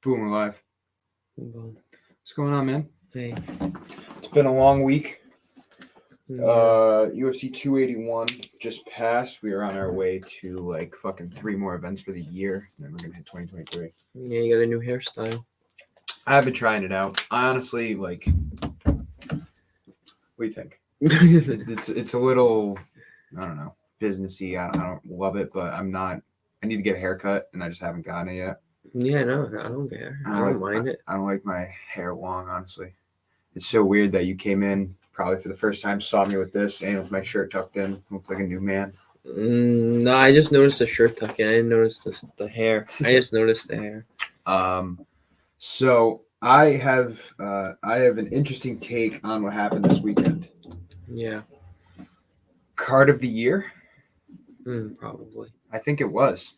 Boom, we're live. Boom. What's going on, man? Hey. It's been a long week. Yeah. UFC 281 just passed. We are on our way to like fucking 3 more events for the year. And then we're gonna hit 2023. Yeah, you got a new hairstyle. I've been trying it out. I honestly like. What do you think? It's a little, I don't know, businessy. I don't love it, but I'm not. I need to get a haircut, and I just haven't gotten it yet. Yeah, no, I don't care. I don't mind it. I don't like my hair long, honestly. It's so weird that you came in probably for the first time, saw me with this, and with my shirt tucked in, looked like a new man. No, I just noticed the shirt tucking. I didn't notice the hair. I just noticed the hair. So I have an interesting take on what happened this weekend. Yeah. Card of the year? Probably. I think it was.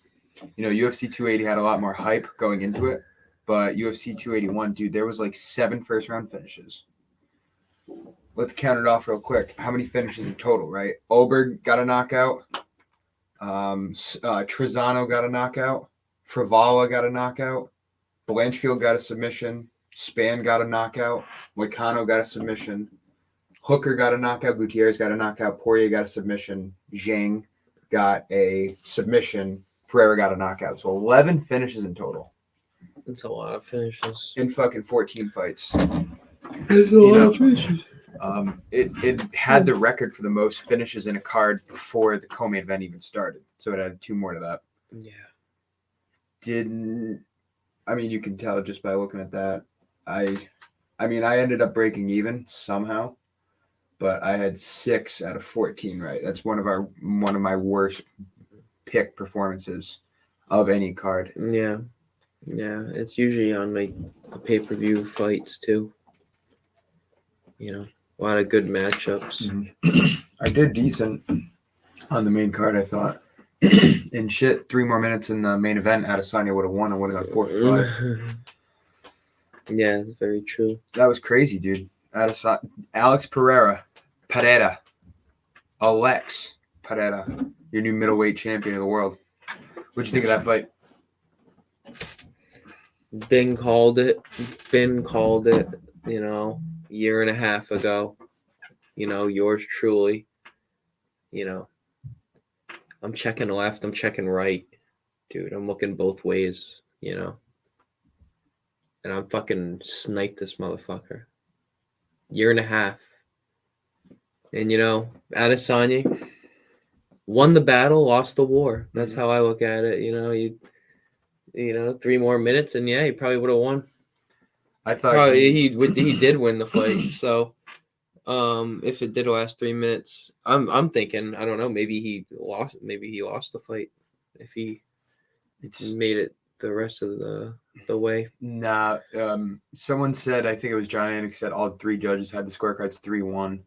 You know, UFC 280 had a lot more hype going into it, but UFC 281, dude, there was like 7 first-round finishes. Let's count it off real quick. How many finishes in total, right? Oberg got a knockout. Trezano got a knockout. Frivala got a knockout. Blanchfield got a submission. Spann got a knockout. Moicano got a submission. Hooker got a knockout. Gutierrez got a knockout. Poirier got a submission. Zhang got a submission. Pereira got a knockout. So 11 finishes in total. It's a lot of finishes. In fucking 14 fights. It's a lot of finishes. It had the record for the most finishes in a card before the co-main event even started. So it had 2 more to that. Yeah. I mean, you can tell just by looking at that. I ended up breaking even somehow, but I had 6 out of 14 right. That's one of my worst pick performances of any card. Yeah. Yeah, it's usually on like the pay-per-view fights too. You know, a lot of good matchups. Mm-hmm. I did decent on the main card, I thought. And shit, 3 more minutes in the main event, Adesanya would have won. I would have got 4-5. Yeah, it's very true. That was crazy, dude. Alex Pereira, Alex Pereira, your new middleweight champion of the world. What'd you think of that fight? Ben called it, you know, a year and a half ago. You know, yours truly. You know, I'm checking left, I'm checking right. Dude, I'm looking both ways, you know. And I'm fucking sniped this motherfucker. Year and a half. And, you know, Adesanya won the battle, lost the war. That's how I look at it. You know, you know, 3 more minutes, and yeah, he probably would have won. I thought he did win the fight. So, if it did last 3 minutes, I'm thinking, I don't know, maybe he lost the fight if he made it the rest of the way. Nah, someone said, I think it was John Anik said all 3 judges had the scorecards 3-1.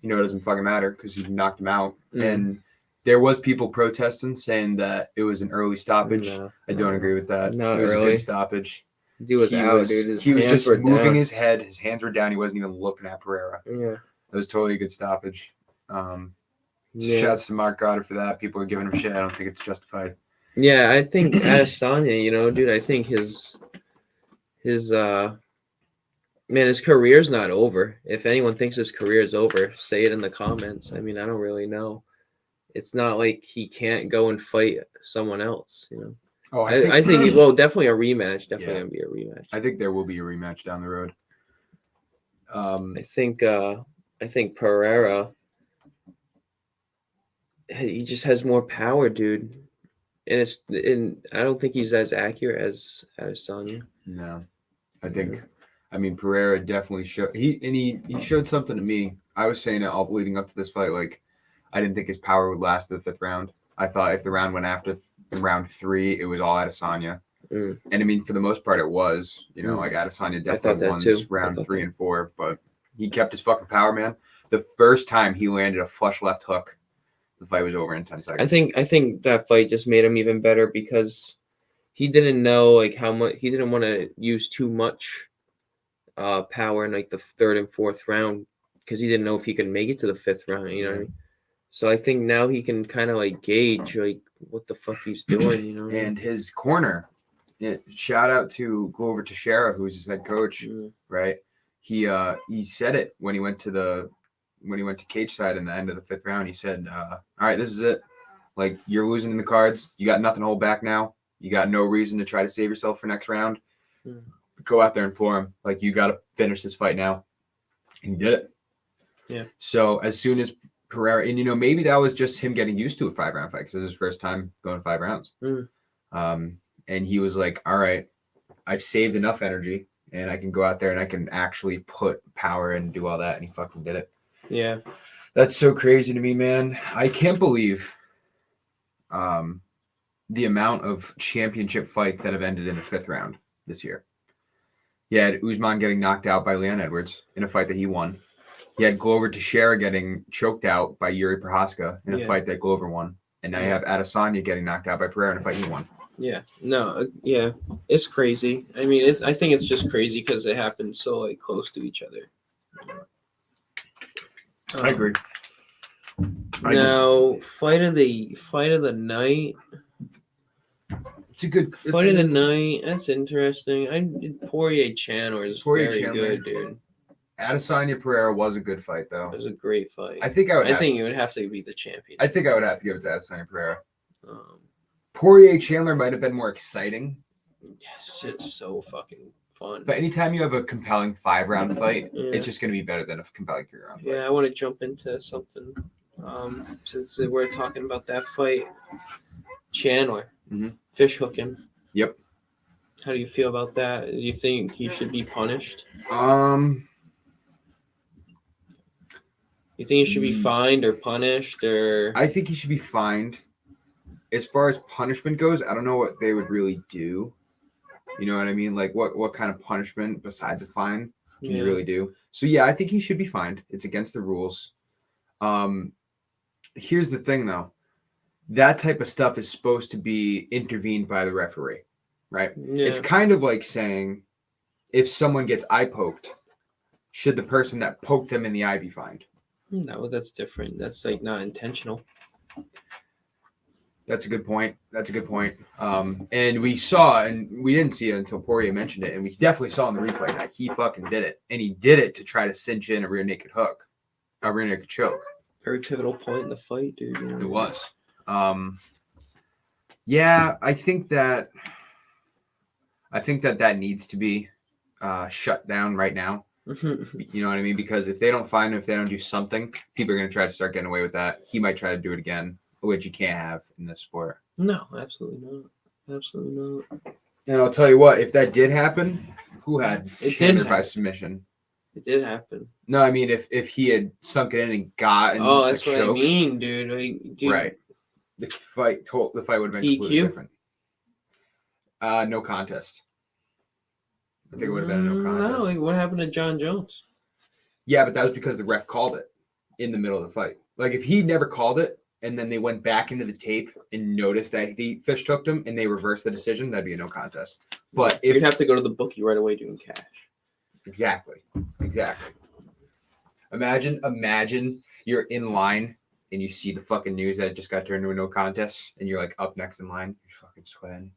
You know, it doesn't fucking matter because you knocked him out. And there was people protesting saying that it was an early stoppage. I don't agree with that. Not it was early. A good stoppage. He was out, dude. He was just moving his head. His hands were down. He wasn't even looking at Pereira. Yeah. It was totally a good stoppage. Shouts to Mark Goddard for that. People are giving him shit. I don't think it's justified. Yeah, I think Adesanya, you know, dude, I think his career's not over. If anyone thinks his career is over, say it in the comments. I mean, I don't really know. It's not like he can't go and fight someone else, you know. Oh, I think definitely a rematch. Definitely gonna be a rematch. I think there will be a rematch down the road. I think Pereira, he just has more power, dude. And I don't think he's as accurate as Adesanya. No, I think. I mean, Pereira definitely showed. He showed something to me. I was saying it all leading up to this fight. Like, I didn't think his power would last the 5th round. I thought if the round went after round 3, it was all Adesanya. And I mean, for the most part, it was. You know, like Adesanya definitely won round 3 and 4, but he kept his fucking power, man. The first time he landed a flush left hook, the fight was over in 10 seconds. I think that fight just made him even better because he didn't know like how much. He didn't want to use too much power in like the 3rd and 4th round because he didn't know if he could make it to the 5th round. You know what I mean? So I think now he can kind of like gauge like what the fuck he's doing. You know? And his corner shout out to Glover Teixeira, who's his head coach, right? He said it when he went to cage side in the end of the 5th round. He said, "All right, this is it. Like, you're losing in the cards. You got nothing to hold back now. You got no reason to try to save yourself for next round. Go out there and floor him. Like, you got to finish this fight now." And he did it. Yeah. So as soon as Pereira, and maybe that was just him getting used to a 5-round fight because it was his first time going 5 rounds. And he was like, "All right, I've saved enough energy, and I can go out there and I can actually put power and do all that." And he fucking did it. Yeah. That's so crazy to me, man. I can't believe the amount of championship fights that have ended in the 5th round this year. He had Usman getting knocked out by Leon Edwards in a fight that he won. He had Glover Teixeira getting choked out by Yuri Prohaska in a fight that Glover won. And now you have Adesanya getting knocked out by Pereira in a fight he won. Yeah. No, yeah. It's crazy. I mean, I think it's just crazy because it happened so like close to each other. I agree. Fight of the night. It's a good Fight of the night. That's interesting. Poirier Chandler is very good, dude. Adesanya Pereira was a good fight, though. It was a great fight. I think it would have to be the champion. I think I would have to give it to Adesanya Pereira. Poirier Chandler might have been more exciting. Yes, it's so fucking fun. But anytime you have a compelling 5-round fight, it's just going to be better than a compelling 3-round fight. Yeah, I want to jump into something. Since we're talking about that fight, Chandler, fish hooking. Yep. How do you feel about that? Do you think he should be punished? You think he should be fined or punished, or? I think he should be fined. As far as punishment goes, I don't know what they would really do. You know what I mean? Like, what kind of punishment besides a fine can you really do? So, yeah, I think he should be fined. It's against the rules. Here's the thing, though. That type of stuff is supposed to be intervened by the referee, right? Yeah. It's kind of like saying, if someone gets eye poked, should the person that poked them in the eye be fined? No, that's different. That's like not intentional. That's a good point. And we saw, and we didn't see it until Poirier mentioned it, and we definitely saw in the replay that he fucking did it. And he did it to try to cinch in a rear naked choke. Very pivotal point in the fight, dude. You know? It was. Yeah, I think that needs to be shut down right now. You know what I mean? Because if they don't find him, if they don't do something, people are going to try to start getting away with that. He might try to do it again, which you can't have in this sport. No, absolutely not. And I'll tell you what, if that did happen, who had Chandler by submission? It did happen. No, I mean if he had sunk it in and gotten that's what I mean, dude. Right. The fight would have been completely different. No contest. I think it would have been a no contest. No, what happened to John Jones? Yeah, but that was because the ref called it in the middle of the fight. Like, if he never called it and then they went back into the tape and noticed that he fish hooked him and they reversed the decision, that'd be a no contest. But if you'd have to go to the bookie right away doing cash. Exactly. Imagine you're in line and you see the fucking news that it just got turned into a no contest and you're like up next in line. You're fucking sweating.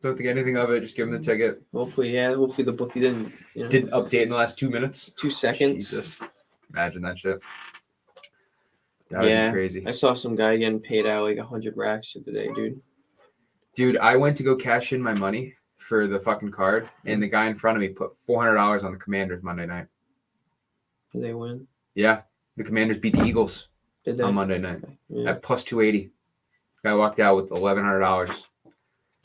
Don't think anything of it. Just give him the ticket. Hopefully the bookie didn't update in the last 2 minutes. 2 seconds. Jesus. Imagine that shit. That would be crazy. I saw some guy getting paid out like 100 racks today, dude. Dude, I went to go cash in my money for the fucking card, and the guy in front of me put $400 on the Commanders Monday night. Did they win? Yeah. The Commanders beat the Eagles on Monday night at plus 280. Guy walked out with $1,100.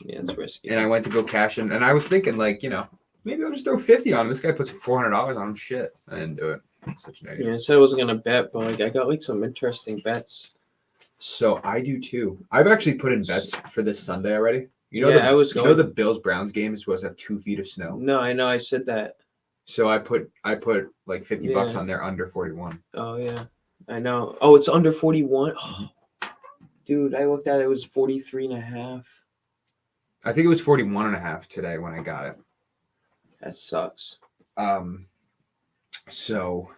Yeah, it's risky. And I went to go cash in, and I was thinking, like, maybe I'll just throw 50 on him. This guy puts $400 on him. Shit. I didn't do it. Such an idiot. Yeah, I said I wasn't going to bet, but like I got like some interesting bets. So I do too. I've actually put in bets for this Sunday already. You know, the Bills-Browns game is supposed to have 2 feet of snow. No, I know. I said that. So I put like $50 on there under 41. Oh yeah, I know. Oh, it's under 41. Oh, dude, I looked at it. It was 43.5. I think it was 41.5 today when I got it. That sucks. So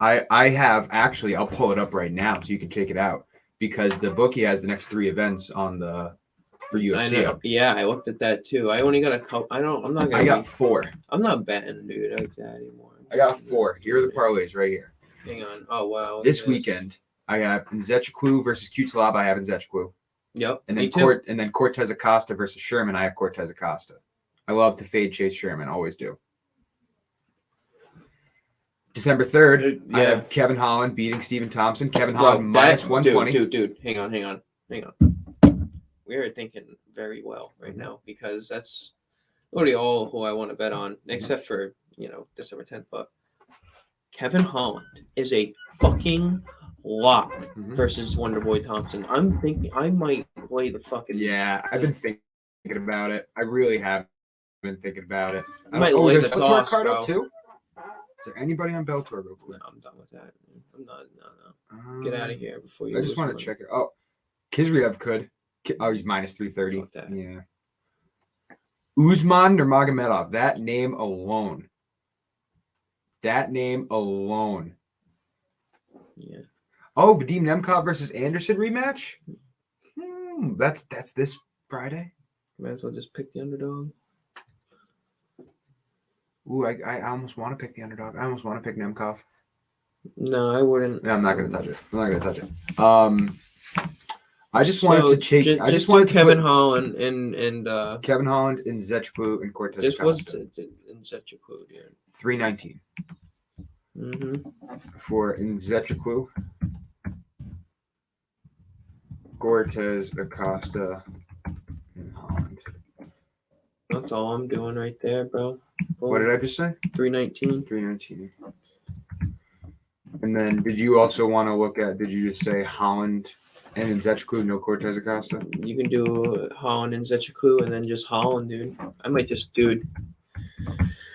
I have actually, I'll pull it up right now so you can check it out, because the bookie has the next 3 events on the for I UFC. know. Yeah, I looked at that too. I only got a couple. I'm not gonna. I got 4. I'm not betting, dude, like that anymore. I got 4. Here are the parlays right here. Hang on. Oh wow. This weekend, I have Nzechukwu versus Cutelaba. I have Nzechukwu. Yep. And me then too. Cortez Acosta versus Sherman. I have Cortez Acosta. I love to fade Chase Sherman. Always do. December 3rd, I have Kevin Holland beating Stephen Thompson. Kevin Holland minus 120. Dude, hang on. We are thinking very well right now because that's literally all who I want to bet on, except for December 10th. But Kevin Holland is a fucking lock versus Wonderboy Thompson. I'm thinking I might play the fucking. Yeah, I've been thinking about it. I really have been thinking about it. I might lay the toss, card bro. up too. Is there anybody on Bellator real quick? No, I'm done with that. I'm not. No. Get out of here before you. I just want to check it. Oh, Kizriev could. Oh, he's minus 330. Yeah. Usman or Magomedov? That name alone. Yeah. Oh, Vadim Nemkov versus Anderson rematch. That's this Friday. Might as well just pick the underdog. Ooh, I almost want to pick the underdog. I almost want to pick Nemkov. No, I wouldn't. No, I'm not going to touch it. I just wanted to take. I just wanted Kevin Holland and Kevin Holland and Nzechukwu and Cortez. This was in Nzechukwu, dude. 319. For Nzechukwu, Cortez, Acosta, and Holland. That's all I'm doing right there, bro. What did I just say? 319. 319. And then, did you also want to look at? Did you just say Holland and Nzechukwu, no Cortez Acosta? You can do Holland and Nzechukwu, and then just Holland, dude. I might just, dude.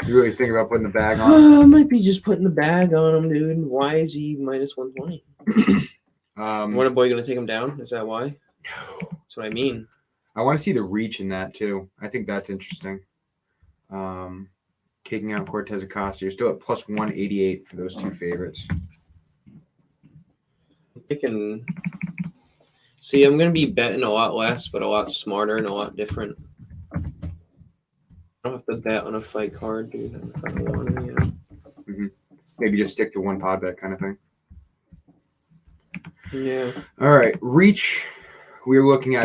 You really think about putting the bag on? I might be just putting the bag on him, dude. Why is he minus 120? What a boy gonna take him down? Is that why? No. That's what I mean. I want to see the reach in that too. I think that's interesting. Taking out Cortez Acosta, you're still at plus 188 for those two favorites. I'm gonna be betting a lot less, but a lot smarter and a lot different. I don't have to bet on a fight card, dude. If I don't want to, Maybe just stick to one pod bet kind of thing. Yeah. All right, reach. We're looking at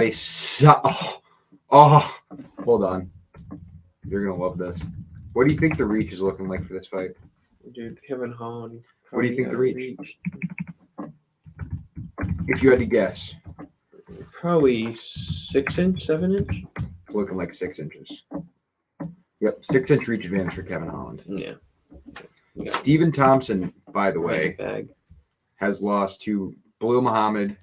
hold on. You're gonna love this. What do you think the reach is looking like for this fight? Dude, Kevin Holland. What do you think the reach? If you had to guess. Probably 6 inch, 7 inch. Looking like 6 inches. Yep, 6 inch reach advantage for Kevin Holland. Yeah. Stephen Thompson, by the way, bag. has lost to Blue Muhammad,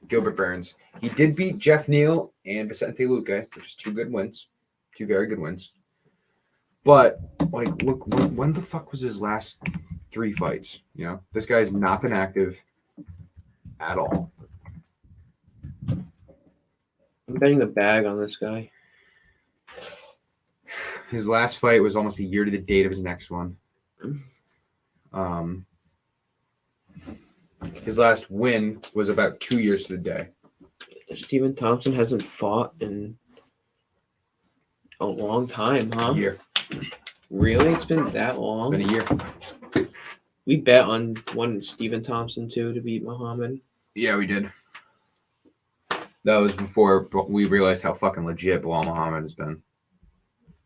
Gilbert Burns. He did beat Jeff Neal and Vicente Luque, which is 2 good wins. 2 very good wins. But, look, when the fuck was his last 3 fights? This guy's not been active at all. I'm betting the bag on this guy. His last fight was almost a year to the date of his next one. His last win was about 2 years to the day. Stephen Thompson hasn't fought in a long time, huh? A year. Really? It's been that long? It's been a year. We bet on one Stephen Thompson too to beat Muhammad. Yeah, we did. That was before we realized how fucking legit Bilal Muhammad has been.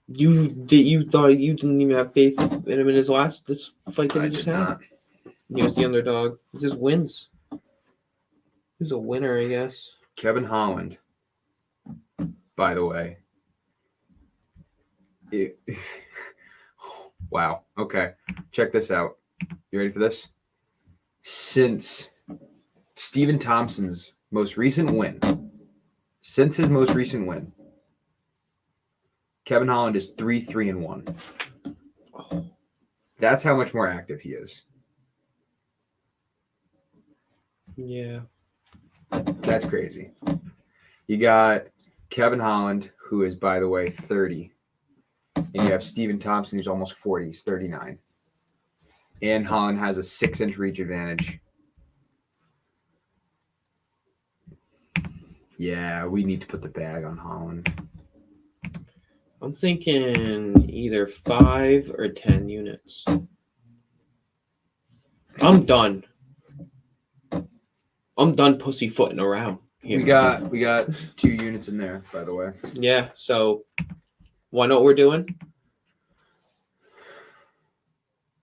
You thought you didn't even have faith in him in this fight that he just had? Not. He was the underdog. He just wins. He's a winner, I guess. Kevin Holland, by the way. Wow. Okay. Check this out. You ready for this? Since Stephen Thompson's most recent win, Kevin Holland is 3-3-1. Oh. That's how much more active he is. Yeah. That's crazy. You got Kevin Holland, who is, by the way, 30. And you have Stephen Thompson, who's almost 40. He's 39. And Holland has a 6-inch reach advantage. Yeah, we need to put the bag on Holland. I'm thinking either 5 or 10 units. I'm done. I'm done pussyfooting around here. We got 2 units in there, by the way. Yeah, so wanna know what we're doing?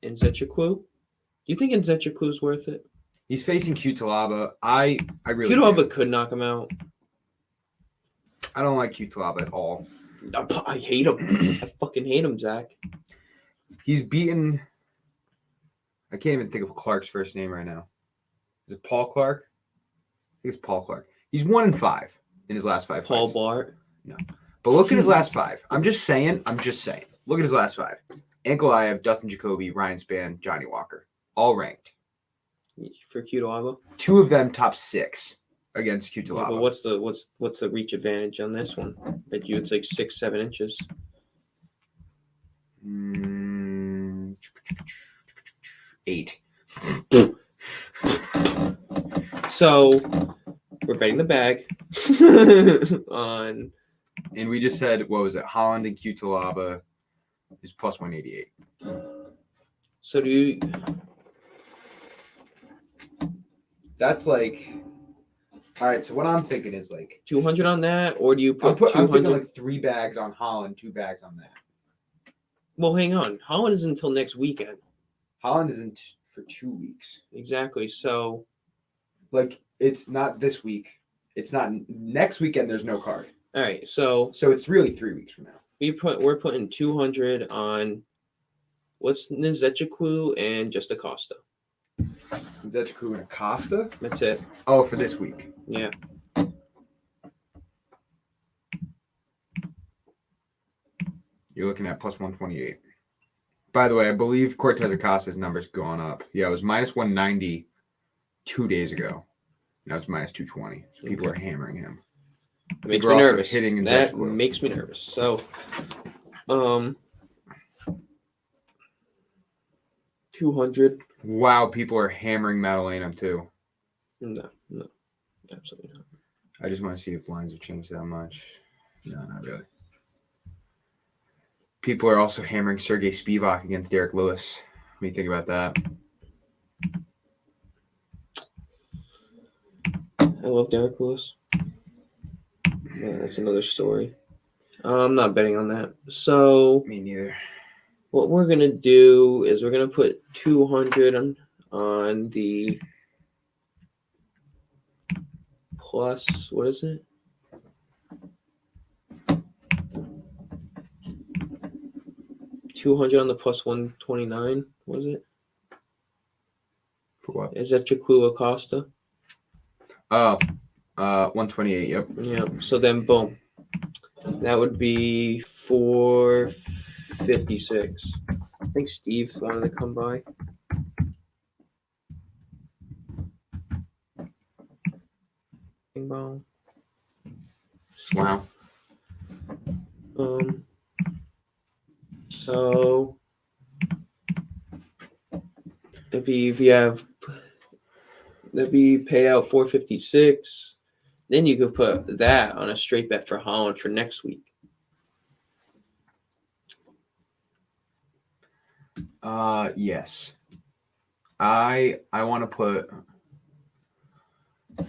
Nzechukwu? Do you think Nzechukwu is worth it? He's facing Cutelaba. I really Cutelaba do. could knock him out. I don't like Cutelaba at all. I hate him. I fucking hate him, Zach. He's beaten. I can't even think of Clark's first name right now. Is it Paul Clark? I think it's Paul Clark. He's 1-5 in his last 5 Paul fights. Blart. No. But look at his last 5. I'm just saying. Look at his last 5. Ankalaev, Dustin Jacoby, Ryan Spann, Johnny Walker. All ranked. For Cutelaba. 2 of them top 6 against Yeah, Cutelaba. but what's the reach advantage on this one? Bet you it's like 6-7 inches. Mm, 8. So we're betting the bag on. And we just said, what was it? Holland and Cutelaba is plus 188. So do you? That's like, all right. So what I'm thinking is like 200 on that, or do you put I'm 200? thinking like 3 bags on Holland, 2 bags on that. Well, hang on. Holland is until next weekend. Holland is in for 2 weeks. Exactly. So Like it's not this week. It's not next weekend. There's no card. all right. So it's really 3 weeks from now. we're putting 200 on what's Nzechukwu and just Acosta. Nzechukwu and Acosta. That's it. Oh, for this week. Yeah. You're looking at plus 128. By the way, I believe Cortez Acosta's number's gone up. Yeah, it was minus 190 2 days ago. Now it's minus 220. So people are hammering him. It makes People me are also nervous. hitting That Nzechukwu. makes me nervous. So, 200. Wow, people are hammering Madalena too. No, absolutely not. I just want to see if lines have changed that much. No, not really. People are also hammering Sergey Spivak against Derek Lewis. What do you think about that? I love Derek Lewis. Yeah, that's another story. I'm not betting on that. So Me neither. what we're gonna do is we're gonna put 200 on the plus. What is it? $200 on the plus 129. Was it? For what? Is that Jaquila Acosta? Oh, 128. Yep. Yeah. So then, boom. That would be 456. I think Steve wanted to come by. Bing bong. Wow. So it'd be if you have that'd be payout 456. Then you could put that on a straight bet for Holland for next week. Yes. I want to put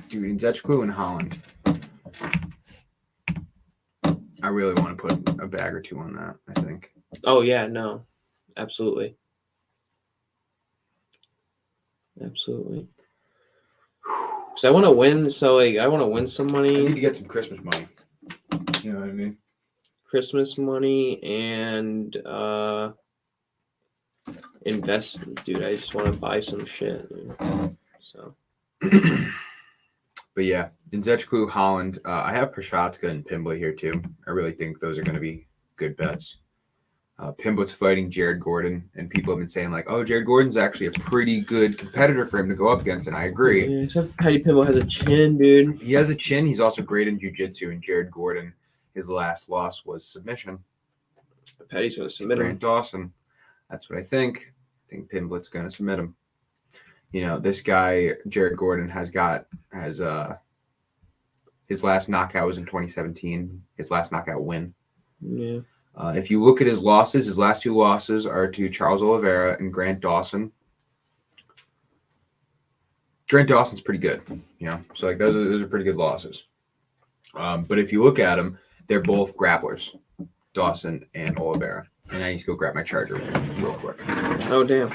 dude Nzechukwu and Holland. I really want to put a bag or 2 on that, I think. Oh yeah, no. Absolutely. Absolutely. Because I want to win, so like I want to win some I need money, to get some Christmas money. You know what I mean? Christmas money, and invest. Dude, I just want to buy some shit. Dude. So. But yeah, Nzechukwu, Holland. I have Prochazka and Pimblett here too. I really think those are going to be good bets. Pimblett's fighting Jared Gordon, and people have been saying like, "Oh, Jared Gordon's actually a pretty good competitor for him to go up against," and I agree. Yeah, except Patty Pimble has a chin, dude. He has a chin. He's also great in jiu-jitsu, and Jared Gordon, his last loss was submission. Patty's gonna submit Grant him. Dawson. That's what I think. I think Pimblett's going to submit him. You know, this guy, Jared Gordon, has His last knockout was in 2017. His last knockout win. Yeah. If you look at his losses, his last 2 losses are to Charles Oliveira and Grant Dawson. Grant Dawson's pretty good, so like those are pretty good losses. But if you look at them, they're both grapplers, Dawson and Oliveira. And I need to go grab my charger real quick. Oh damn.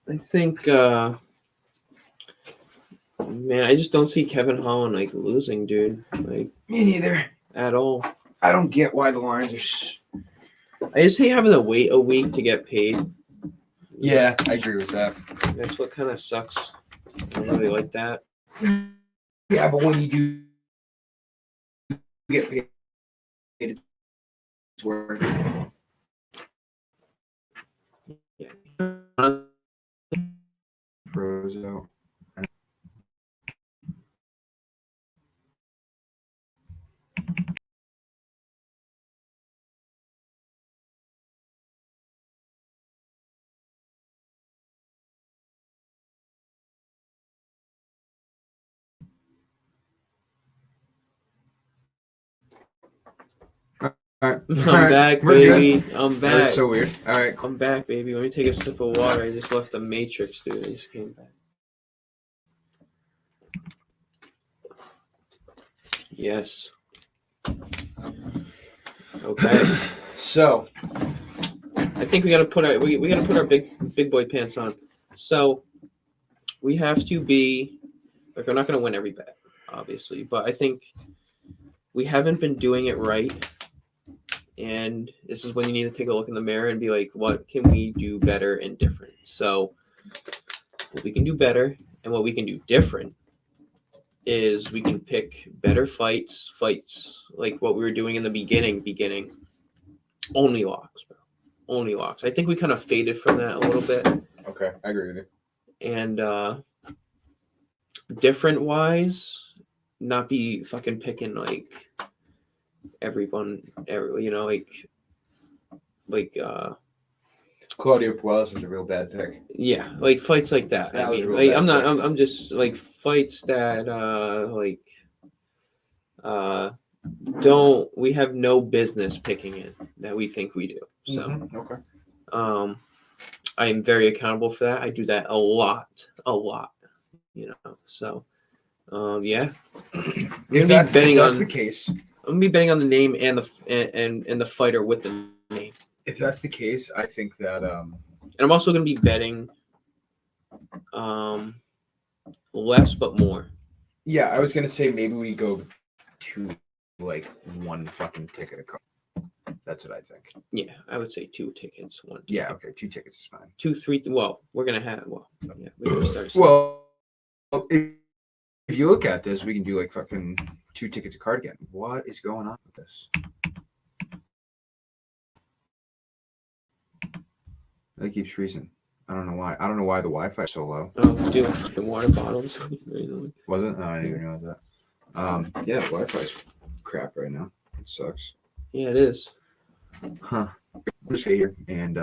I think man, I just don't see Kevin Holland like losing, dude. Like Me neither. at all. I don't get why the lines are. I just hate having to wait a week to get paid. Yeah, I agree with that. That's what kind of sucks. I don't really like that. Yeah, but when you do get paid, it's worth it. Yeah. Froze out. All right. I'm back, We're baby. good. I'm That was back. so weird. All right. I'm back, baby. Let me take a sip of water. I just left the Matrix, dude. I just came back. Yes. Okay. So I think we gotta put our we gotta put our big boy pants on. So we have to be like we're not gonna win every bet, obviously, but I think we haven't been doing it right. And this is when you need to take a look in the mirror and be like, what can we do better and different? So what we can do better and what we can do different is we can pick better fights like what we were doing in the beginning. Only locks, bro. Only locks. I think we kind of faded from that a little bit. okay, I agree with you. And different wise, not be fucking picking like everyone, like Claudio Puelles was a real bad pick. yeah, like fights like that. That I was mean, a real like, bad I'm just like fights that don't we have no business picking in that we think we do. So Okay. I am very accountable for that. I do that a lot, So yeah. If that's the case, I'm gonna be betting on the name and the fighter with the name. if that's the case, I think that And I'm also gonna be betting less but more. yeah, I was gonna say maybe we go to like one fucking ticket a card. That's what I think. Yeah, I would say 2 tickets. 1 ticket. Yeah, okay, 2 tickets is fine. 2, 3. Well, we're gonna have. Well, yeah, we can start. Well, if you look at this, we can do like fucking 2 tickets a card again. What is going on with this? It keeps freezing. I don't know why. I don't know why the Wi-Fi is so low. Oh, do fucking water bottles. Was it? No, I didn't even realize that. Yeah, Wi-Fi's crap right now. It sucks. Yeah, it is. Huh. Just stay here and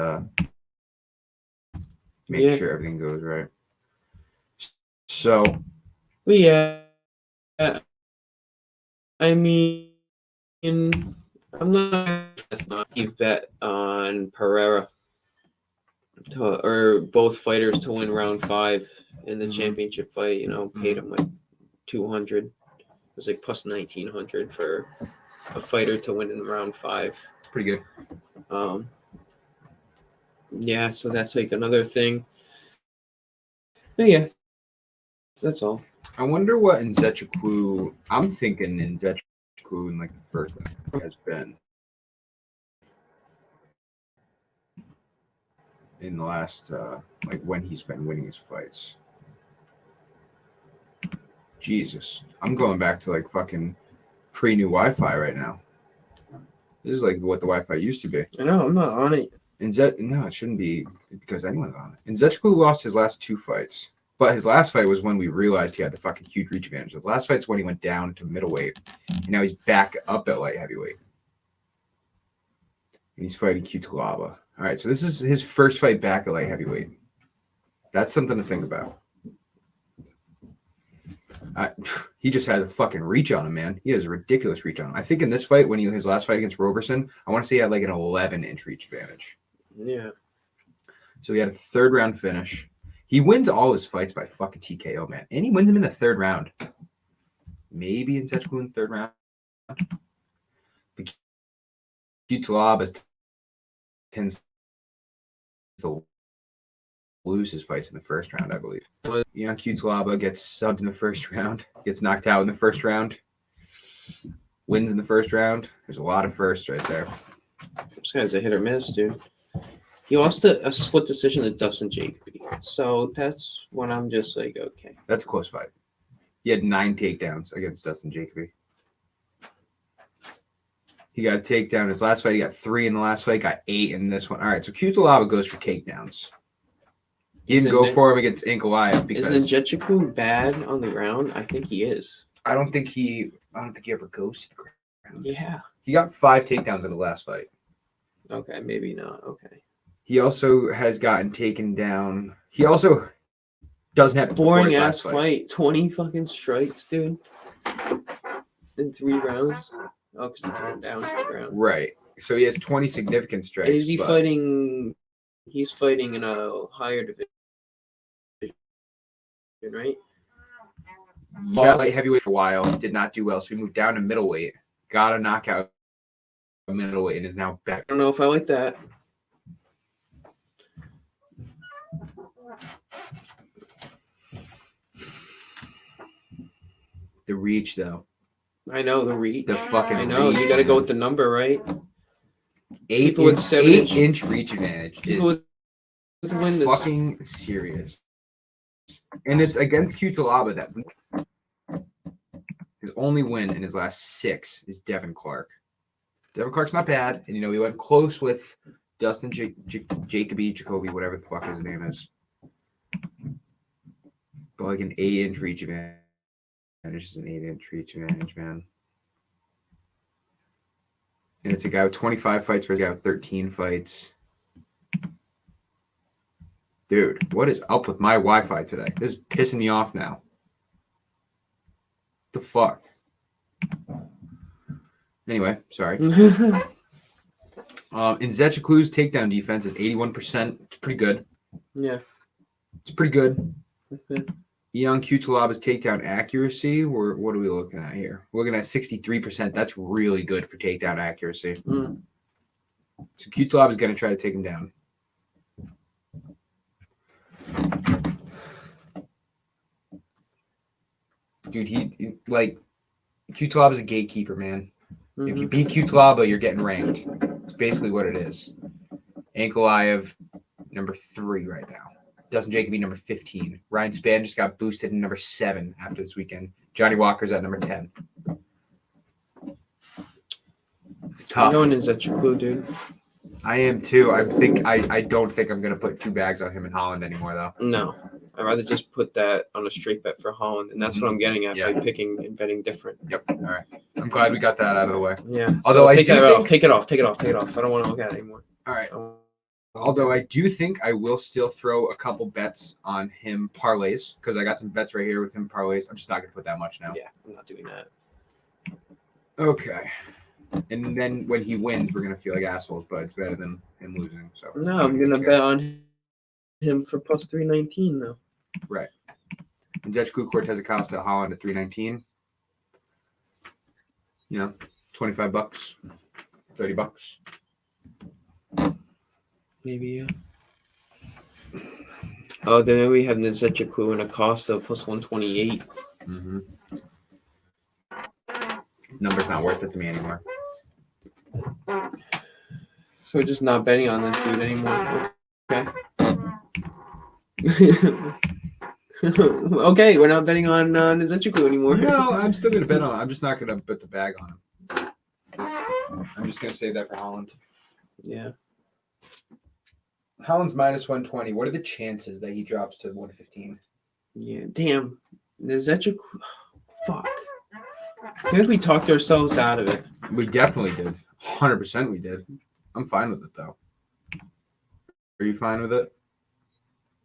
make sure everything goes right. So. But yeah, I mean, I'm not you've bet on Pereira or both fighters to win round 5 in the championship fight. Paid him like 200. It was like plus 1,900 for a fighter to win in round 5. Pretty good. Yeah, so that's like another thing. But yeah, that's all. I wonder what Nzechukwu. I'm thinking Nzechukwu in like the first one has been in the last like when he's been winning his fights. Jesus, I'm going back to like fucking pre-new Wi-Fi right now. This is like what the Wi-Fi used to be. I know, I'm not on it. No, it shouldn't be because anyone's on it. Nzechukwu lost his last 2 fights. But his last fight was when we realized he had the fucking huge reach advantage. His last fight's when he went down to middleweight. And now he's back up at light heavyweight. And he's fighting Cutelaba. All right, so this is his first fight back at light heavyweight. That's something to think about. He just has a fucking reach on him, man. He has a ridiculous reach on him. I think in this fight, his last fight against Roberson, I want to say he had like an 11-inch reach advantage. Yeah. So he had a 3rd-round finish. He wins all his fights by fucking TKO, man. And he wins them in the 3rd round. Maybe in Zechku in the 3rd round. But Cutelaba tends to lose his fights in the 1st round, I believe. Jan Cutelaba gets subbed in the 1st round, gets knocked out in the 1st round, wins in the 1st round. There's a lot of firsts right there. This guy's a hit or miss, dude. He lost a split decision to Dustin Jacoby. So that's when I'm just like, okay. That's a close fight. He had 9 takedowns against Dustin Jacoby. He got a takedown. His last fight, he got 3 in the last fight, got 8 in this one. All right, so Cutelaba goes for takedowns. He didn't go for him against Ankalaev because isn't Jechukwu bad on the ground? I think he is. I don't think he ever goes to the ground. Yeah. He got 5 takedowns in the last fight. Okay, maybe not. Okay. He also has gotten taken down. He also doesn't have boring ass fight. 20 fucking strikes, dude. In 3 rounds. Oh, because he took him down to the ground. Right. So he has 20 significant strikes. Is he fighting? He's fighting in a higher division, right? Yeah, light heavyweight for a while. Did not do well, so he moved down to middleweight. Got a knockout middleweight and is now back. I don't know if I like that. The reach, though. I know the reach. The fucking I know. reach, You got to go with the number, right? 8-inch reach advantage is fucking serious. And it's against Cutelaba that his only win in his last 6 is Devin Clark. Devin Clark's not bad, and he went close with Dustin Jacoby, whatever the fuck his name is. But like an 8-inch reach advantage is an 8-inch reach advantage, man. And it's a guy with 25 fights versus a guy with 13 fights. Dude, what is up with my Wi-Fi today? This is pissing me off now. The fuck? Anyway, sorry. In Zecheku's takedown defense is 81%. It's pretty good. Yeah. It's pretty good. Ion Cutelaba's takedown accuracy, what are we looking at here? We're looking at 63%. That's really good for takedown accuracy. Mm. So Cutelaba's going to try to take him down. Dude, Cutelaba's a gatekeeper, man. Mm-hmm. If you beat Cutelaba, you're getting ranked. It's basically what it is. Ankalaev, number 3 right now. Dustin Jacoby, number 15. Ryan Spann just got boosted to number 7 after this weekend. Johnny Walker's at number 10. It's tough. I'm going in Zechukwu, dude. I am too. I don't think I'm gonna put 2 bags on him in Holland anymore, though. No, I'd rather just put that on a straight bet for Holland, and that's what I'm getting at by picking and betting different. Yep. All right. I'm glad we got that out of the way. Yeah. Although so take it off. I don't want to look at it anymore. All right. Although I do think I will still throw a couple bets on him parlays because I got some bets right here with him parlays. I'm just not gonna put that much now. Yeah, I'm not doing that. Okay. And then when he wins, we're gonna feel like assholes, but it's better than him losing. So no, I'm gonna bet on him for plus 319 though. Right. And Zechku Cortez Acosta Holland at 319. You know, $25, $30. Maybe, yeah. Oh, then we have Zechku and Acosta plus 128. Mm-hmm. Number's not worth it to me anymore. So we're just not betting on this dude anymore. Okay. Okay, we're not betting on Zechku anymore. No, I'm still gonna bet on him. I'm just not gonna put the bag on him. I'm just gonna save that for Holland. Yeah. Holland's minus 120. What are the chances that he drops to 115? Yeah, damn. The Zechku. Fuck. I think we talked ourselves out of it. We definitely did. 100% we did. I'm fine with it, though. Are you fine with it?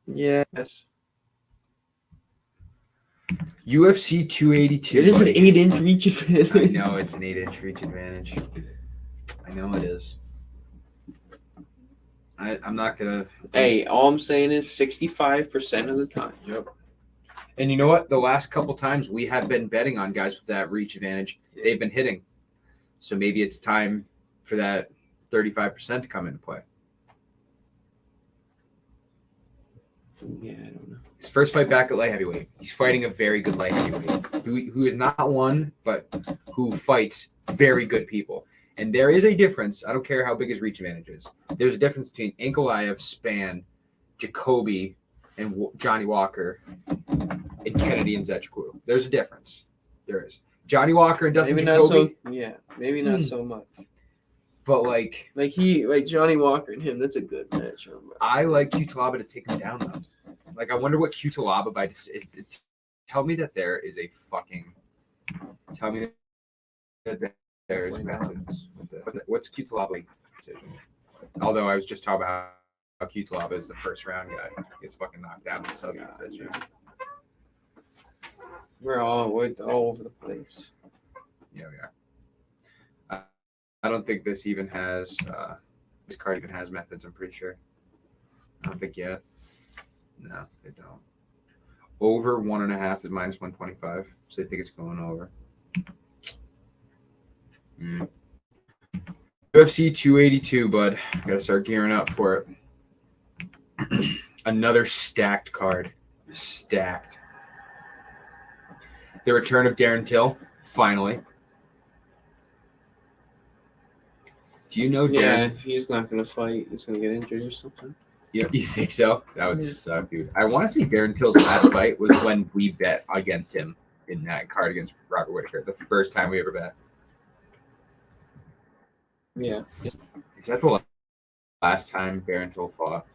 Yes. UFC 282. It is an buddy. 8-inch reach advantage. I know it's an 8-inch reach advantage. I know it is. I'm not gonna. Hey, all I'm saying is 65% of the time. Yep. And you know what? The last couple times we have been betting on guys with that reach advantage, they've been hitting. So maybe it's time for that 35% to come into play. Yeah, I don't know. His first fight back at light heavyweight. He's fighting a very good light heavyweight who is not one, but who fights very good people. And there is a difference. I don't care how big his reach advantage is. There's a difference between Ankalaev, Span, Jacoby, and Johnny Walker, and Kennedy and Zechukwu. There's a difference. There is. Johnny Walker and Dustin Maybe Jacoby. not so. Yeah, maybe not so much. But like Johnny Walker and him, that's a good match. I like Cutelaba to take him down though. Like I wonder what Cutelaba by tell me that there is a fucking tell me that there is methods. What's Cutelaba decision? Although I was just talking about how Cutelaba is the first round guy, gets fucking knocked out in the sub division. We're all over the place. Yeah, we are. I don't think this even has this card even has methods. I'm pretty sure. I don't think yet. No, they don't. Over 1.5 is minus 125, so I think it's going over. UFC 282, bud. Gotta start gearing up for it. Another stacked card. Stacked. The return of Darren Till, finally. Do you know Darren? Yeah, if he's not going to fight, he's going to get injured or something. Yeah, you think so? That would suck, dude. I want to say Darren Till's last fight was when we bet against him in that card against Robert Whittaker. The first time we ever bet. Yeah. Is that the last time Darren Till fought?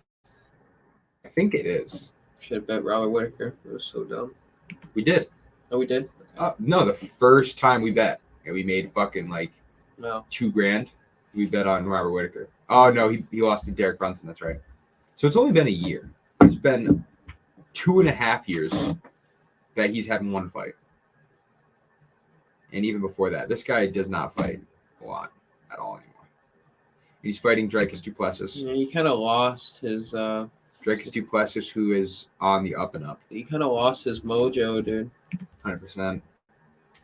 I think it is. Should have bet Robert Whittaker. It was so dumb. We did. Oh, we did? No, the first time we bet. And we made fucking like No. $2,000. We bet on Robert Whittaker. Oh, no, he lost to Derek Brunson. That's right. So it's only been a year. It's been 2.5 years that he's had one fight. And even before that, this guy does not fight a lot at all anymore. He's fighting Dricus du Plessis. Yeah, he kind of lost his... Dricus du Plessis, who is on the up and up. He kind of lost his mojo, dude. 100%.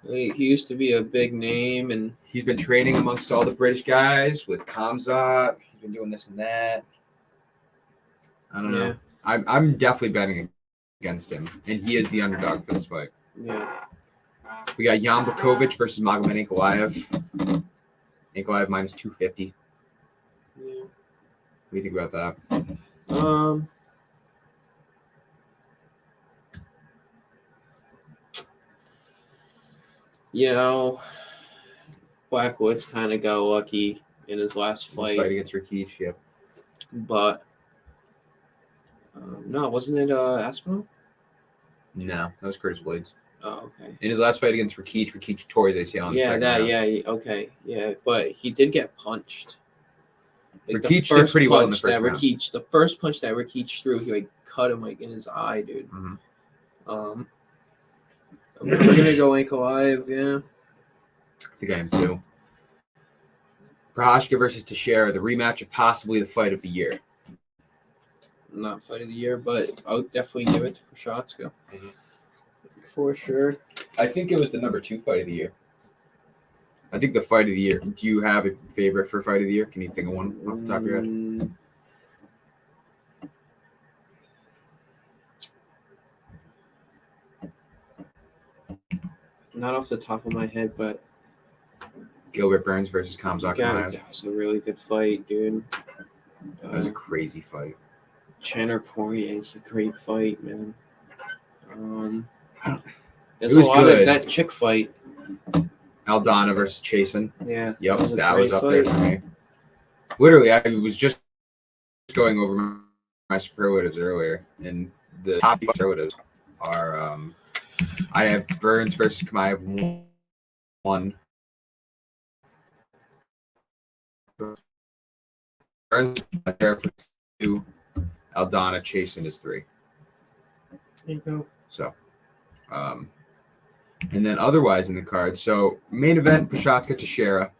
He used to be a big name, and he's been training amongst all the British guys with Kamzat. He's been doing this and that. I don't know. I'm definitely betting against him, and he is the underdog for this fight. Yeah. We got Jan Blachowicz versus Magomed Ankalaev. Ankalaev minus 250. Yeah. What do you think about that? You know, Blackwood's kind of got lucky in his last fight. Fight against Rakic, yep. But no, wasn't it Aspinall? No, that was Curtis Blades. Oh, okay. In his last fight against Rakic tore his ACL in the second round. Okay, yeah, but he did get punched. Like Rakic did pretty well in the first round. The first punch that Rakic threw, he like cut him like in his eye, dude. Mm-hmm. We're gonna go Ankalaev, yeah. I think I am too. Prochazka versus Teixeira, the rematch of possibly the fight of the year. Not fight of the year, but I'll definitely give it to Prochazka. Mm-hmm. For sure. I think it was the number 2 fight of the year. I think the fight of the year. Do you have a favorite for fight of the year? Can you think of one off the top of your head? Not off the top of my head, but Gilbert Burns versus Kamzat. That was a really good fight, dude. That was a crazy fight. Chandler Poirier is a great fight, man. There's it was a lot good. of that chick fight. Aldana versus Chasen. Yeah. Yep, that was up there for me. Literally, I was just going over my superlatives earlier, and the top superlatives are I have Burns versus Kamaev 1. Burns 2. Aldana Chasen is 3. There you go. So, And then otherwise in the card, so main event, Pashatka Teixeira.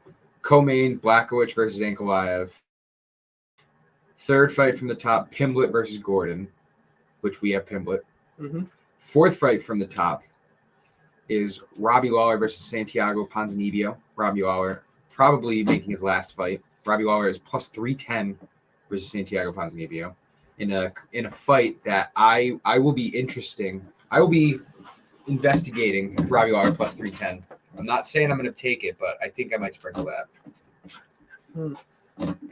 Co-main, Blachowicz versus Ankalaev. Third fight from the top, Pimblett versus Gordon, which we have Pimblett. Mm-hmm. Fourth fight from the top is Robbie Lawler versus Santiago Ponzinibbio. Robbie Lawler probably making his last fight. Robbie Lawler is plus 310 versus Santiago Ponzinibbio in a fight that I will be interesting. I will be investigating Robbie Lawler plus 310. I'm not saying I'm going to take it, but I think I might sprinkle that.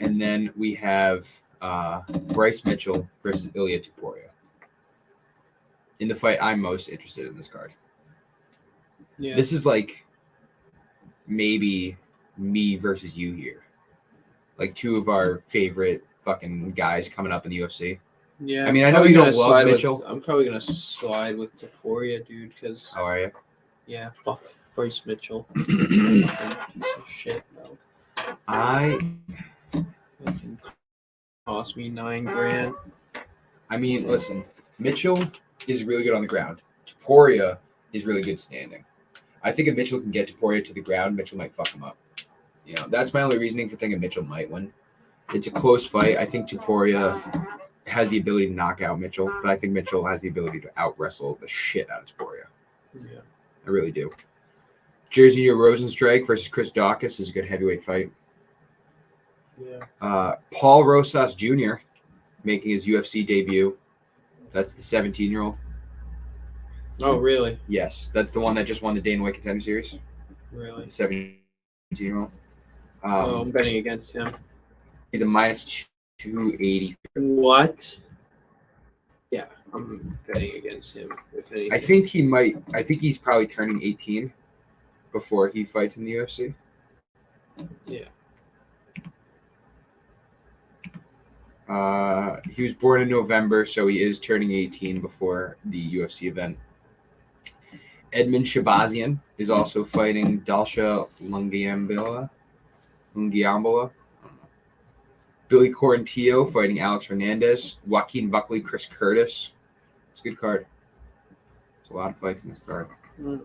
And then we have Bryce Mitchell versus Ilya Tuporia in the fight I'm most interested in this card. Yeah. This is like maybe me versus you here. Like two of our favorite fucking guys coming up in the UFC. Yeah. I mean, I know you don't love Mitchell. I'm probably gonna slide with Taporia, dude. Because How are you? yeah, fuck Bryce Mitchell. Piece of shit, though. It can cost me $9,000. I mean, listen, Mitchell is really good on the ground. Taporia is really good standing. I think if Mitchell can get Taporia to the ground, Mitchell might fuck him up. You know, that's my only reasoning for thinking Mitchell might win. It's a close fight. I think Taporia has the ability to knock out Mitchell, but I think Mitchell has the ability to out-wrestle the shit out of Taporia. Yeah. I really do. Jersey Rosenstrike versus Chris Daukaus is a good heavyweight fight. Yeah. Paul Rosas Jr. making his UFC debut. That's the 17-year-old. Oh, really? Yes, that's the one that just won the Dana White Contender Series. Really? The 17-year-old. I'm betting against him. He's a minus 280. What? Yeah, I'm betting against him. If anything. I think he's probably turning 18 before he fights in the UFC. Yeah. He was born in November, so he is turning 18 before the UFC event. Edmund Shabazian is also fighting Dalsha Lungiambula. Billy Quarantillo fighting Alex Hernandez. Joaquin Buckley, Chris Curtis. It's a good card. There's a lot of fights in this card. The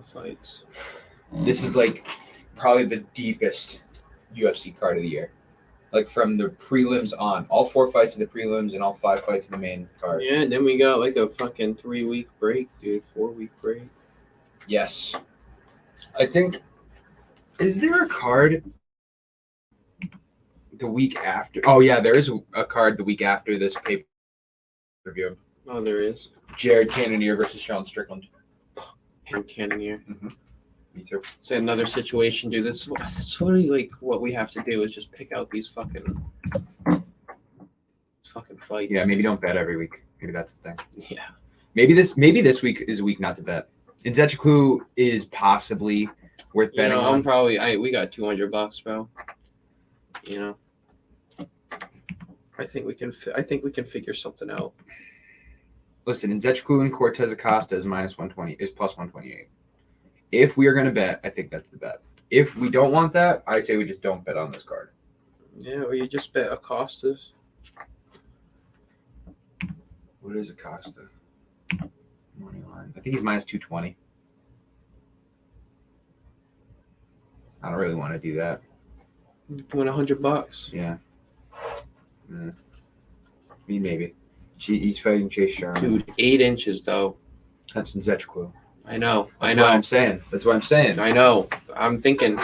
fights. This is like probably the deepest UFC card of the year. Like from the prelims on. All 4 fights of the prelims and all 5 fights of the main card. Yeah, and then we got like a fucking 3-week break, dude. 4-week break. Yes. I think. Is there a card the week after? Oh, yeah, there is a card the week after this pay-per-view. Oh, there is. Jared Cannonier versus Sean Strickland. Him Cannonier. Mm-hmm. Me too. It's another situation, dude. That's literally like what we have to do is just pick out these fucking fights. Yeah, maybe don't bet every week. Maybe that's the thing. Yeah. Maybe this week is a week not to bet. Nzechukwu is possibly worth You betting know, on. we got $200, bro. You know. I think we can figure something out. Listen, Nzechukwu and Cortez Acosta is minus 120, is plus 128. If we are going to bet, I think that's the bet. If we don't want that, I'd say we just don't bet on this card. Yeah, or you just bet Acosta's. What is Acosta? Money line. I think he's minus 220. I don't really want to do that. Win $100. Yeah. I mean, maybe. He's fighting Chase Sherman. Dude, 8 inches though. That's Nzechukwu. I know. That's what I'm saying. That's what I'm saying. I know. I'm thinking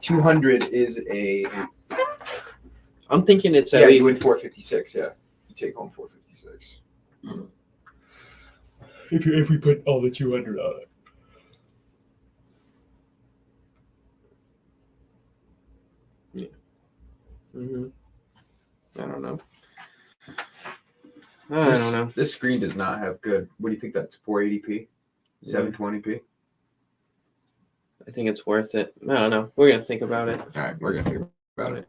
200 is a. I'm thinking it's Yeah, you win 456. Yeah, you take home 456. If we put all the 200 on it. Mm-hmm. I don't know. I don't know. This screen does not have good. What do you think that's? 480p? 720p? I think it's worth it. I don't know. We're gonna think about it. All right, we're gonna think about it.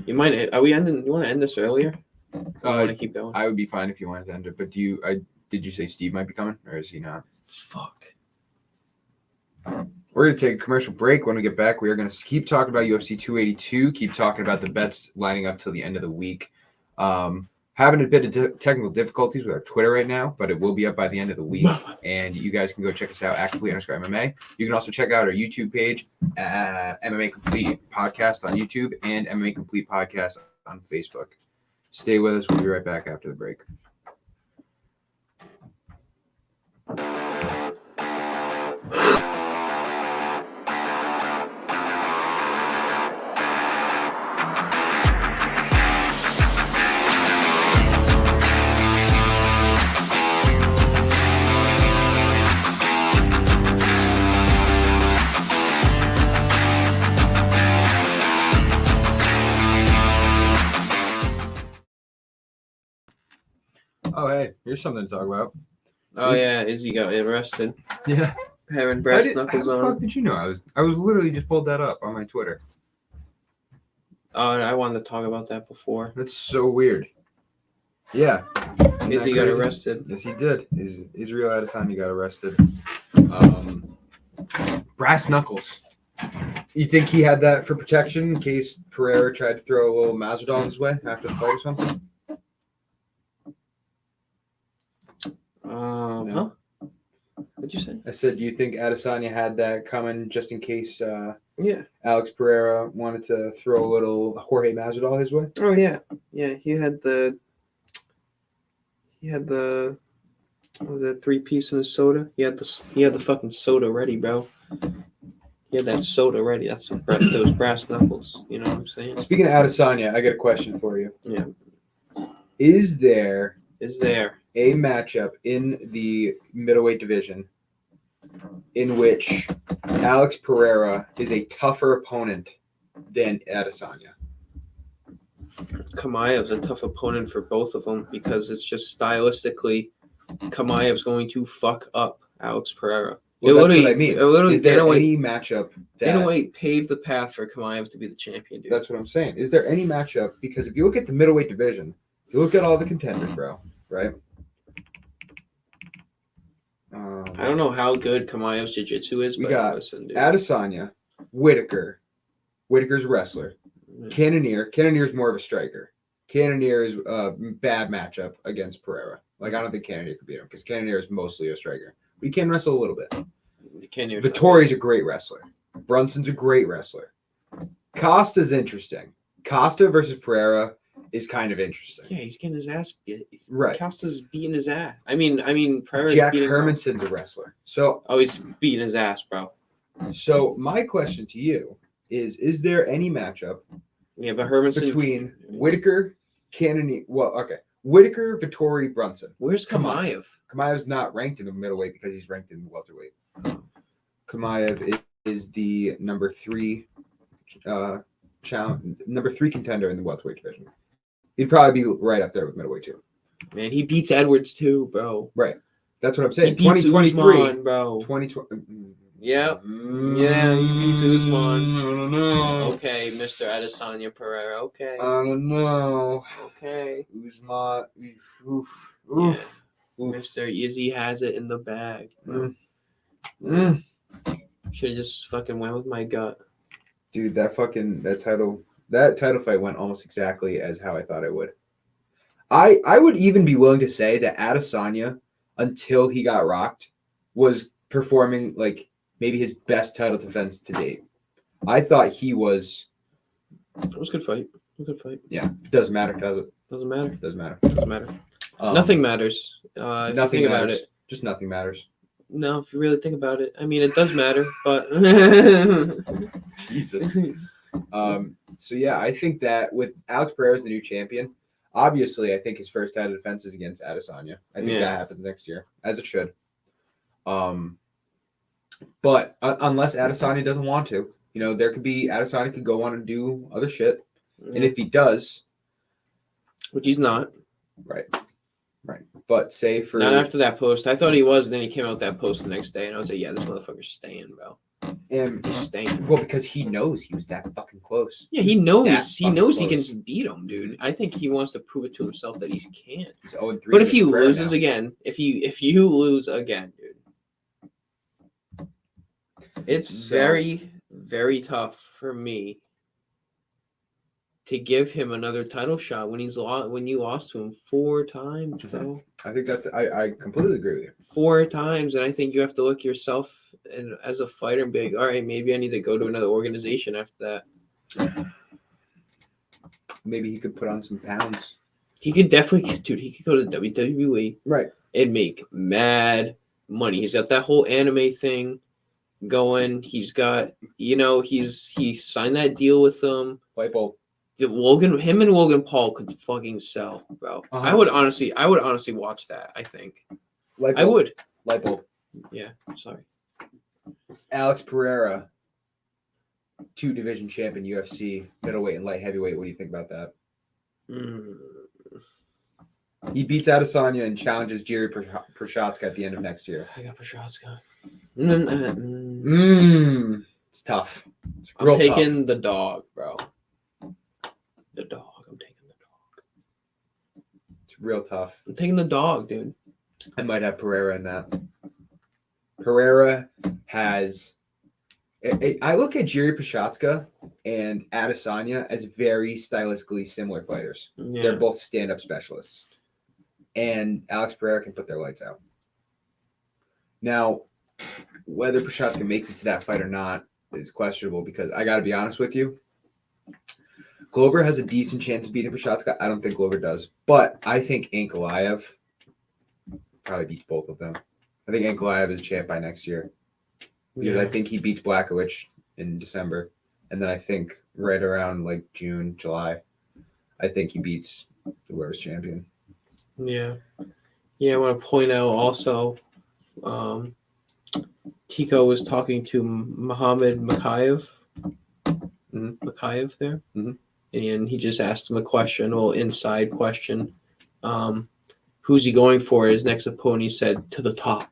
You might? Are we ending? You want to end this earlier? I want to keep going. I would be fine if you wanted to end it, but did you say Steve might be coming, or is he not? Fuck. We're going to take a commercial break. When we get back, we are going to keep talking about UFC 282, keep talking about the bets lining up till the end of the week. Have having a bit of technical difficulties with our Twitter right now, but it will be up by the end of the week. And you guys can go check us out at @complete_MMA. You can also check out our YouTube page, MMA Complete Podcast on YouTube and MMA Complete Podcast on Facebook. Stay with us. We'll be right back after the break. Oh, hey, here's something to talk about. Oh yeah, Izzy got arrested. Yeah. Having brass How knuckles the on. fuck did you know? I was literally just pulled that up on my Twitter. Oh, I wanted to talk about that before. That's so weird. Yeah. Izzy got arrested. Yes, he did. Israel Adesanya got arrested. Brass knuckles. You think he had that for protection in case Pereira tried to throw a little Masvidal his way after the fight or something? No. Huh? What'd you say? I said, do you think Adesanya had that coming just in case Yeah. Alex Pereira wanted to throw a little Jorge Masvidal his way? Oh yeah. Yeah, he had the 3-piece in his soda. He had the fucking soda ready, bro. He had that soda ready. That's those brass knuckles. You know what I'm saying? Speaking of Adesanya, I got a question for you. Yeah. Is there a matchup in the middleweight division in which Alex Pereira is a tougher opponent than Adesanya? Kamaev's a tough opponent for both of them because it's just stylistically, Kamaev's going to fuck up Alex Pereira. Well, that's what I mean. Is there any matchup that... Dana White paved the path for Kamaev to be the champion, dude. That's what I'm saying. Is there any matchup? Because if you look at the middleweight division, you look at all the contenders, bro, right? I don't know how good Kamaev's jiu-jitsu is, We but got listen, dude. Adesanya, Whitaker. Whitaker's a wrestler. Cannonier's more of a striker. Cannonier is a bad matchup against Pereira. Like, I don't think Cannonier could beat him because Cannonier is mostly a striker. But he can wrestle a little bit. Vittori's a great wrestler. Brunson's a great wrestler. Costa's interesting. Costa versus Pereira is kind of interesting. Yeah, he's getting his ass beat. Right. Costa's beating his ass. I mean, Pereira's Jack beating Hermanson's a wrestler. So he's beating his ass, bro. So my question to you is there any matchup but Hermanson between Whitaker, Cannonier? Well, okay. Whitaker, Vittori, Brunson. Where's Kamaev? Kamaev's not ranked in the middleweight because he's ranked in the welterweight. Kamaev is the number 3 contender in the welterweight division. He'd probably be right up there with middleweight too. Man, he beats Edwards too, bro. Right. That's what I'm saying. He beats 2023, Usman, bro. 2020. Yeah. Yeah, he beats Usman. I don't know. Okay, Mr. Adesanya Pereira. Okay. I don't know. Okay. Usman. Oof. Yeah. Mr. Izzy has it in the bag. Should have just fucking went with my gut. Dude, that title fight went almost exactly as how I thought it would. I would even be willing to say that Adesanya, until he got rocked, was performing like maybe his best title defense to date. I thought he was. It was a good fight. Yeah, doesn't matter, does it? Doesn't matter. Doesn't matter. Nothing matters. Nothing think matters. about it. Just nothing matters. No, if you really think about it, I mean, it does matter, but Jesus. So yeah, I think that with Alex Pereira as the new champion, obviously, I think his first title defense is against Adesanya. I think that happens next year, as it should. But unless Adesanya doesn't want to, Adesanya could go on and do other shit, and if he does, which he's not, right. But say for not after that post, I thought he was, and then he came out with that post the next day, and I was like, yeah, this motherfucker's staying, bro. And he's staying. Well, because he knows he was that fucking close. Yeah, he knows. He knows close. He can beat him, dude. I think he wants to prove it to himself that he can't. He's 0-3. But if he loses again, if you lose again, dude, it's very, very tough for me to give him another title shot when you lost to him 4 times, bro. I think I completely agree with you. 4 times, and I think you have to look yourself and as a fighter and be like, all right, maybe I need to go to another organization after that. Maybe he could put on some pounds. He could definitely, dude. He could go to WWE, Right, and make mad money. He's got that whole anime thing going. He's got, he signed that deal with them. light bulb. Him and Logan Paul could fucking sell, bro. 100%. I would honestly watch that. I think Light bulb. I would. Light bulb. Yeah, sorry. Alex Pereira, 2-division champ in UFC, middleweight and light heavyweight. What do you think about that? He beats Adesanya and challenges Jiri Prochazka at the end of next year. I got Prochazka. It's tough. It's I'm taking the dog, bro. The dog. I'm taking the dog. It's real tough. I'm taking the dog, dude. I might have Pereira in that. Pereira has. I look at Jiri Prochazka and Adesanya as very stylistically similar fighters. Yeah. They're both stand-up specialists. And Alex Pereira can put their lights out. Now, whether Prochazka makes it to that fight or not is questionable because I got to be honest with you. Glover has a decent chance of beating Prochazka. I don't think Glover does. But I think Ankalaev probably beats both of them. I think Ankalaev is champ by next year. Because I think he beats Blachowicz in December. And then I think right around like June, July, I think he beats whoever's champion. Yeah. Yeah, I want to point out also, Kiko was talking to Muhammad Makayev. Makayev there. Mm-hmm. And he just asked him a question, a little inside question. Who's he going for? His next opponent, he said, to the top.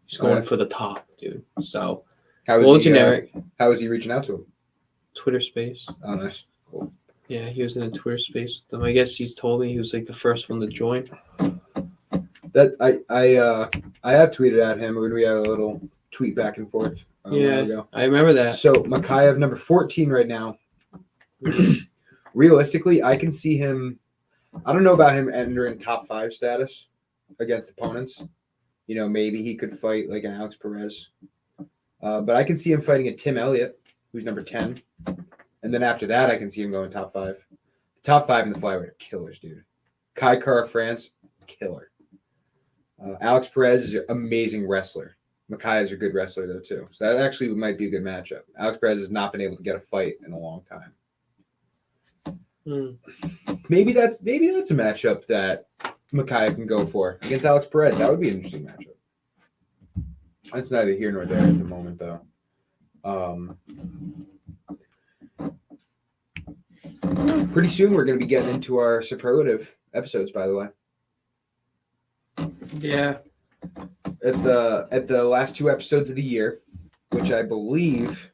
He's going for the top, dude. So, how is generic. How is he reaching out to him? Twitter space. Oh, nice. Cool. Yeah, he was in a Twitter space with them. I guess he's told me he was like the first one to join. That I have tweeted at him when we had a little tweet back and forth. A while ago. I remember that. So Makayev, number 14 right now. Realistically, I can see him. I don't know about him entering top 5 status against opponents. Maybe he could fight like an Alex Perez. But I can see him fighting a Tim Elliott, who's number 10. And then after that, I can see him going top 5. The top 5 in the flyweight are killers, dude. Kai Kara France, killer. Alex Perez is an amazing wrestler. Makayev is a good wrestler, though, too. So that actually might be a good matchup. Alex Perez has not been able to get a fight in a long time. Maybe that's a matchup that Makayev can go for against Alex Perez. That would be an interesting matchup. That's neither here nor there at the moment, though. Pretty soon we're going to be getting into our superlative episodes, by the way. Yeah. At the last 2 episodes of the year, which I believe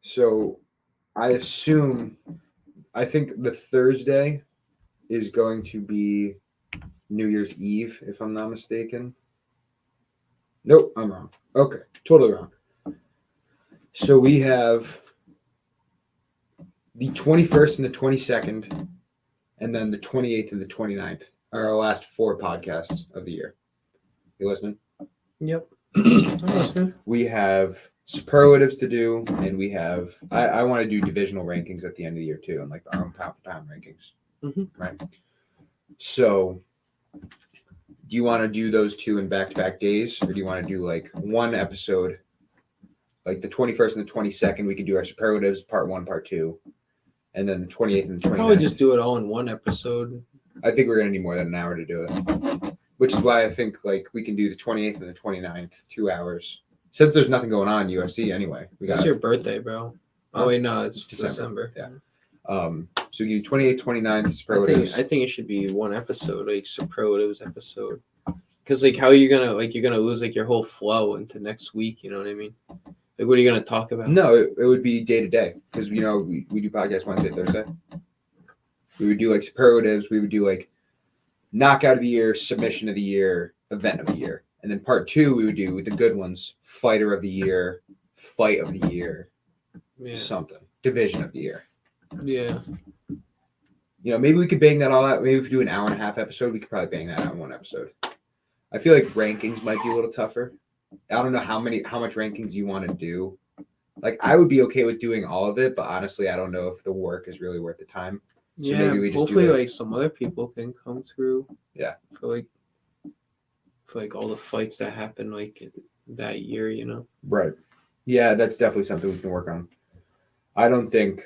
so I think the Thursday is going to be New Year's Eve, if I'm not mistaken. Nope, I'm wrong. Okay, totally wrong. So we have the 21st and the 22nd, and then the 28th and the 29th are our last 4 podcasts of the year. You listening? Yep. I'm listening. We have superlatives to do, and we have I want to do divisional rankings at the end of the year too, and like our own pound rankings. Right. So do you want to do those 2 in back-to-back days, or do you want to do like one episode, like the 21st and the 22nd? We could do our superlatives, part 1, part 2, and then the 28th and the 29th. Probably just do it all in one episode. I think we're gonna need more than an hour to do it, which is why I think like we can do the 28th and the 29th, 2 hours. Since there's nothing going on in UFC anyway. It's your birthday, bro. Oh wait, no, it's December. Yeah. So you do 28th, 29th superlatives. I think it should be one episode, like superlatives episode. Because like how you're gonna lose like your whole flow into next week, you know what I mean? Like what are you gonna talk about? No, it would be day to day. Because we do podcasts Wednesday, Thursday. We would do like superlatives, we would do like knockout of the year, submission of the year, event of the year. And then part 2 we would do with the good ones, fighter of the year, fight of the year, Yeah. something, division of the year. Yeah. You know, maybe we could bang that all out. Maybe if we do an hour and a half episode, we could probably bang that out in one episode. I feel like rankings might be a little tougher. I don't know how much rankings you want to do. Like, I would be okay with doing all of it, but honestly, I don't know if the work is really worth the time. So Yeah. maybe we just Hopefully, do it. like some other people can come through. Yeah. For like all the fights that happened like that year, you know. Right. Yeah, that's definitely something we can work on. I don't think,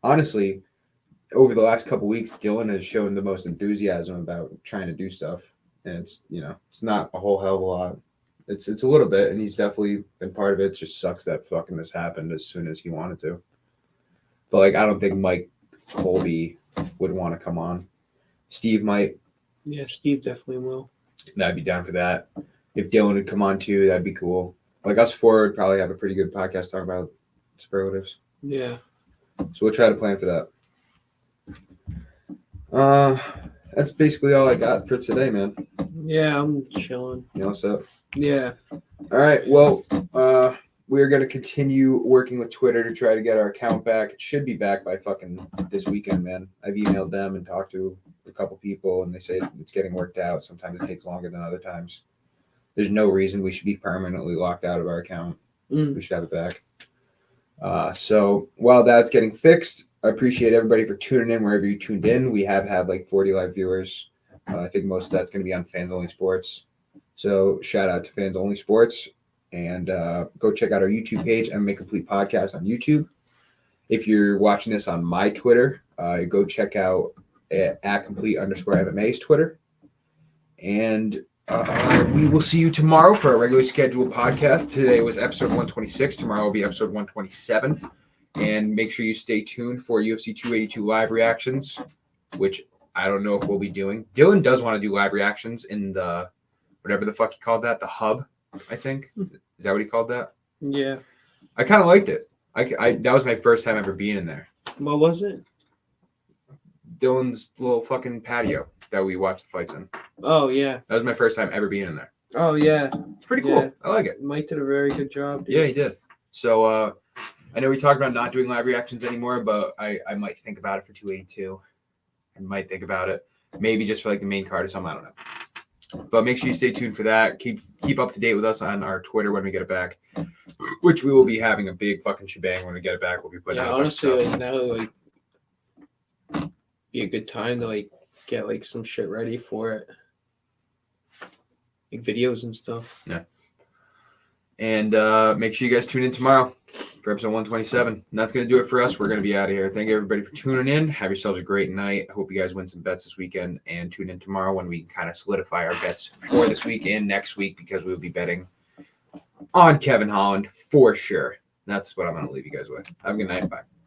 honestly, over the last couple weeks, Dylan has shown the most enthusiasm about trying to do stuff, and it's it's not a whole hell of a lot. It's a little bit, and he's definitely been part of it. It just sucks that fucking this happened as soon as he wanted to. But like, I don't think Mike Colby would want to come on. Steve might. Yeah, Steve definitely will. I'd be down for that. If Dylan would come on too, that'd be cool. Like us four would probably have a pretty good podcast talking about superlatives. Yeah. So we'll try to plan for that. That's basically all I got for today, man. Yeah, I'm chilling. You know what's up? Yeah. All right. Well, we're gonna continue working with Twitter to try to get our account back. It should be back by fucking this weekend, man. I've emailed them and talked to a couple people, and they say it's getting worked out. Sometimes it takes longer than other times. There's no reason we should be permanently locked out of our account. We should have it back. So while that's getting fixed, I appreciate everybody for tuning in wherever you tuned in. We have had like 40 live viewers. I think most of that's going to be on Fans Only Sports. So shout out to Fans Only Sports, and go check out our YouTube page, MMA Complete Podcast on YouTube. If you're watching this on my Twitter, go check out at @complete_MMA's Twitter. And we will see you tomorrow for a regularly scheduled podcast. Today was episode 126. Tomorrow will be episode 127. And make sure you stay tuned for UFC 282 live reactions, which I don't know if we'll be doing. Dylan does want to do live reactions in the, whatever the fuck he called that, the hub, I think. Is that what he called that? Yeah. I kind of liked it. I that was my first time ever being in there. What was it? Dylan's little fucking patio that we watched the fights in. Oh, yeah. That was my first time ever being in there. Oh, yeah. It's pretty cool. Yeah. I like it. Mike did a very good job. Dude. Yeah, he did. So I know we talked about not doing live reactions anymore, but I might think about it for 282. I might think about it. Maybe just for like the main card or something. I don't know. But make sure you stay tuned for that. Keep up to date with us on our Twitter when we get it back, which we will be having a big fucking shebang when we get it back. We'll be putting out honestly, stuff. like now, like, be a good time to like get like some shit ready for it, like videos and stuff. Yeah. And make sure you guys tune in tomorrow for episode 127. And that's going to do it for us. We're going to be out of here. Thank you, everybody, for tuning in. Have yourselves a great night. I hope you guys win some bets this weekend. And tune in tomorrow when we kind of solidify our bets for this week and next week, because we'll be betting on Kevin Holland for sure. That's what I'm going to leave you guys with. Have a good night. Bye.